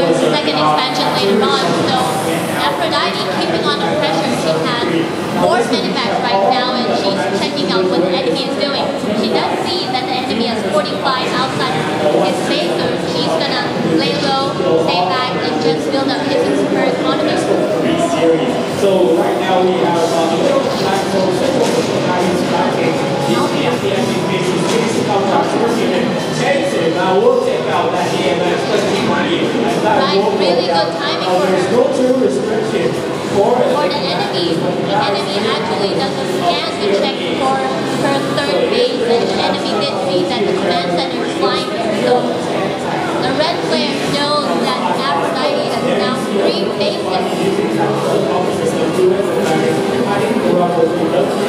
second expansion later on. So Aphrodite keeping on the pressure. She has 4 medivacks right now, and she's checking out what the enemy is doing. She does see that the enemy has 45 outside his base, so she's gonna lay low, stay back, and just build up her economy. So right now we have I will take out that EMS. Right, really good timing for her. There's no turn restriction for the enemy. The enemy actually does a scan to check for her third base, and the enemy did see that the command center is flying there. So the red player knows that Aphrodite has now 3 bases.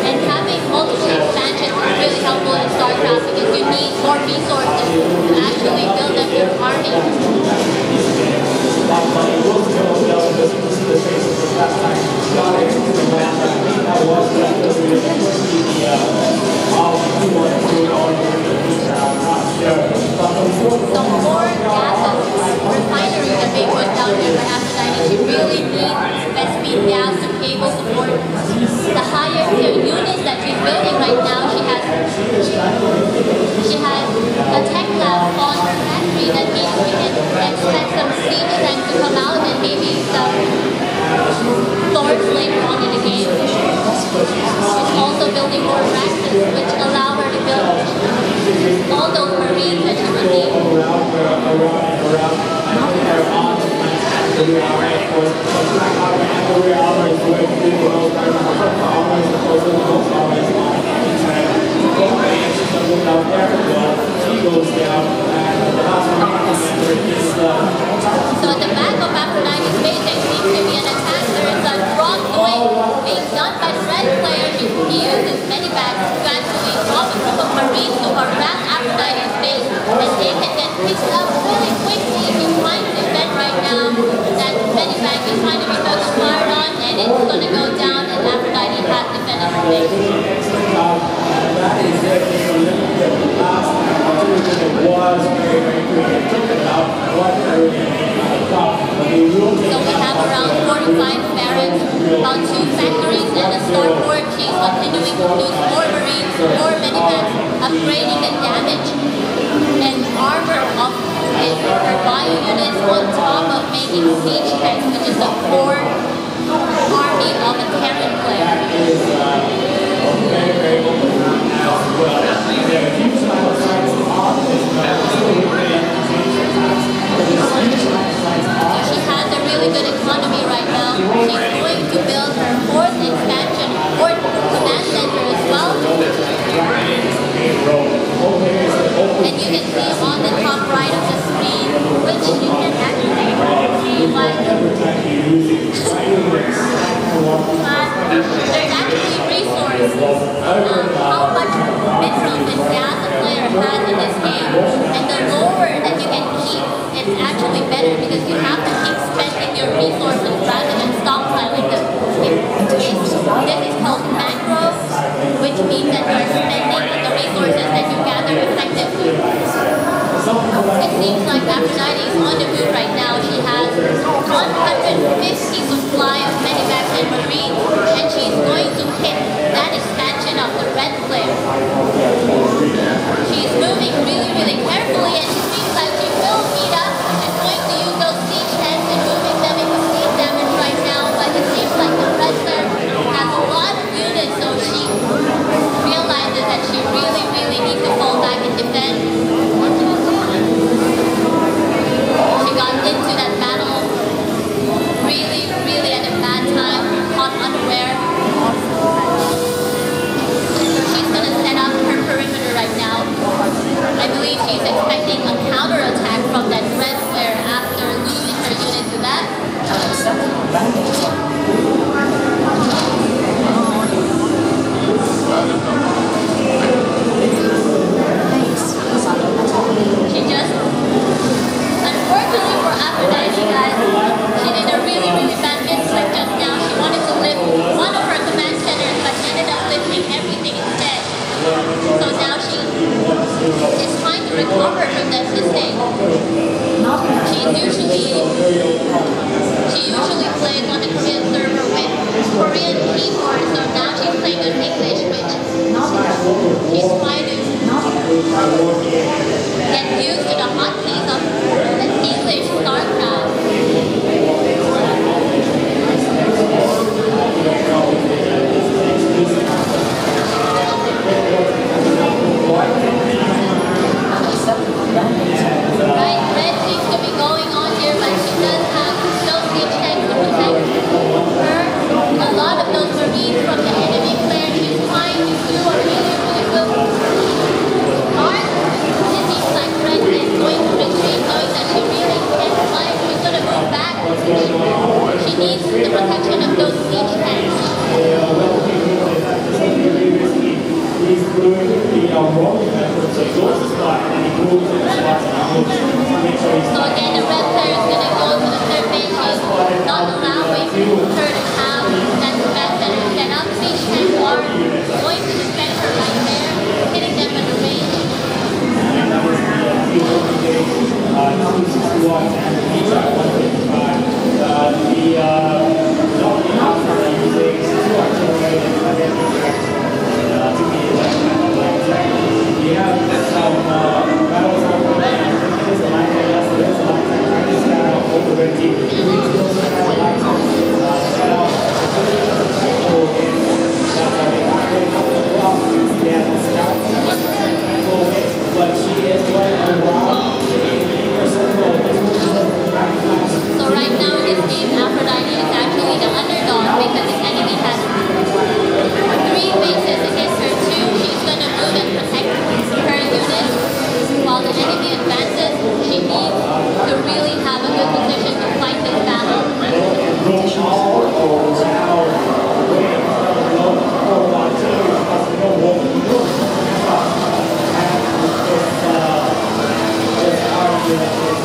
And having multiple expansions is really helpful in Starcraft because you need more resources to actually build up your army. So more gases, refineries are being put down there by Aphrodite. She really needs best speed gas to be able to support the higher tier units that she's building right now. She has a tech lab on her factory. That means we can expect some siege tanks to come out and maybe some swords later on in the game. She's also building more raxes, which allow her to build all those marines that she would need. So at the back of Aphrodite's base, there seems to be an attack. There is a drop being done by the red player. He uses medivacks to actually drop a group of marines to harass Aphrodite's base, and they can get picked up really quickly. He's trying to defend right now. That medivac is trying to be fired on, and it's going to go down, and Aphrodite has defended her base. That is definitely the last opportunity was very quick. It took about 1 So we have around 45 barracks, about 2 factories, and a starport. She's continuing to produce more marines, more medivacks, upgrading the damage and armor of her bio units on top of making siege tanks, which is the core army of a Terran player. She has a really good economy right now. She's going to build her 4th expansion, 4th command center as well. And you can see on the top right of the screen, which you can actually see what there's actually resources. How much minerals and gas a player has in this game. And the lower that you can keep, it's actually better because you have to keep spending your resources rather than stockpiling them. This is called mangrove, which means that you're spending the resources that you gather effectively. It seems like Aphrodite is on the move right now. She has 150 supply of medivacks and marines, and she's going to hit that expansion of the red player. She's moving really, really carefully, and it seems like she will meet up. She's going to use those siege tanks and moving them into siege damage right now, but it seems like the red player has a lot of units, so she realizes that she really, really needs to fall back and defend.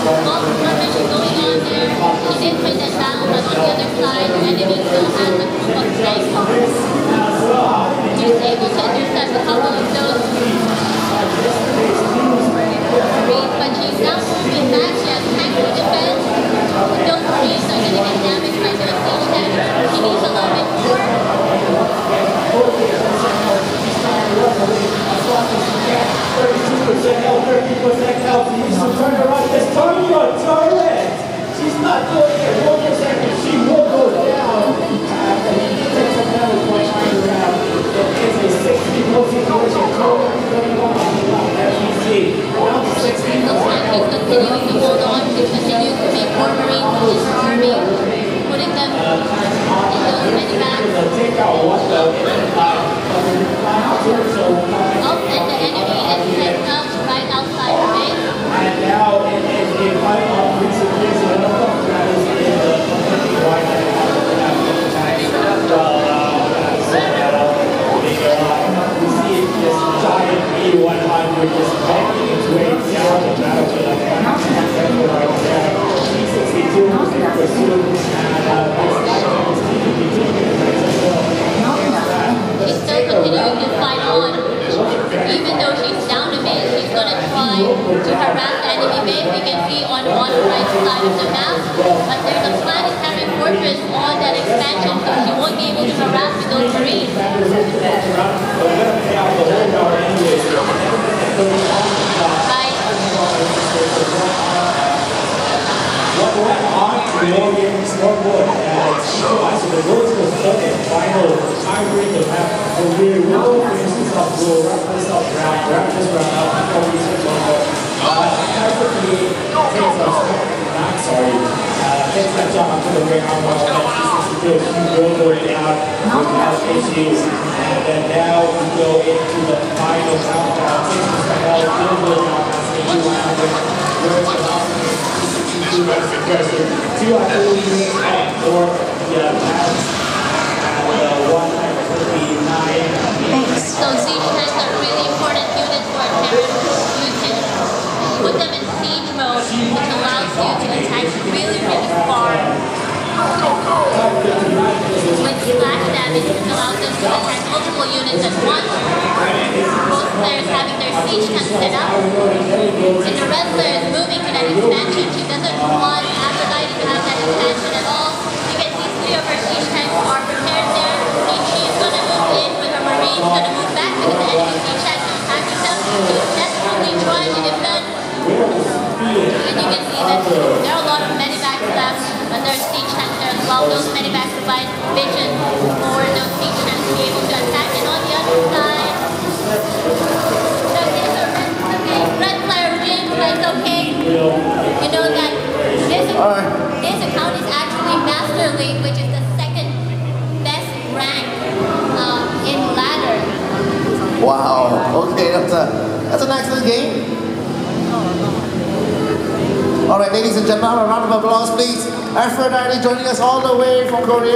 Well, not mention going on there, she did win that battle, but on the other side, the enemy still has a group of tanks. She was able to intercept a couple of those Marines, but she's now moving back. She has tanks to defend. Those Marines are going to get damaged by those siege tanks. She needs a little bit more. Turn around. Just turn your turret. She's not doing it. 1 second. She will go down. And he takes a damage by turning around. It is a 60-0 situation. Going on as we see. Now 60. Looks like he's continuing to hold on. He's continuing to make more Marines in her army, putting them in those many bags. Oh, and the enemy is set up right outside the base. And now it is a fight of recent years and that is in the completely right we see this giant B-100 just banging its way down the battlefield right there. T-62 is in pursuit and this She's still continuing to fight on. Even though she's down a bit, she's going to try to harass the enemy base. We can see on one right side of the map, but there's a planetary fortress on that expansion, so she won't be able to harass with those Marines. Right. What went on the scoreboard so the goals was second final tiebreak of half. So we will finish this up, we'll wrap this up, wrap this round up before we switch over. Quickly takes us back, takes that job to the ring on one of the will go down without issues. And then now we go into the final countdown. Takes us back out, will go down as the 200. Two after we make for the pass and 159. So siege tanks are really important units for a Terran. You can put them in siege mode, which allows you to attack really far. With splash damage, which allows them to attack multiple units at once. Both players having their siege tanks set up. And the wrestler is moving to that expansion. She doesn't want Aphrodite to have that expansion at all. You can see 3 of her siege tanks are prepared there. And she's going to move in with her Marines, going to move back because the enemy siege tanks are attacking them. She's desperately trying to defend. And you can see that there are a lot of medibacks left, but there are siege tanks there as well. Those medibacks provide vision for those siege tanks to be able to attack. And on the other side, so here's a red player wins, but it's okay. You know that this account is actually Master League, which is the second best rank in ladder. Wow. Okay, that's an excellent game. All right, ladies and gentlemen, a round of applause, please. Aphrodite joining us all the way from Korea.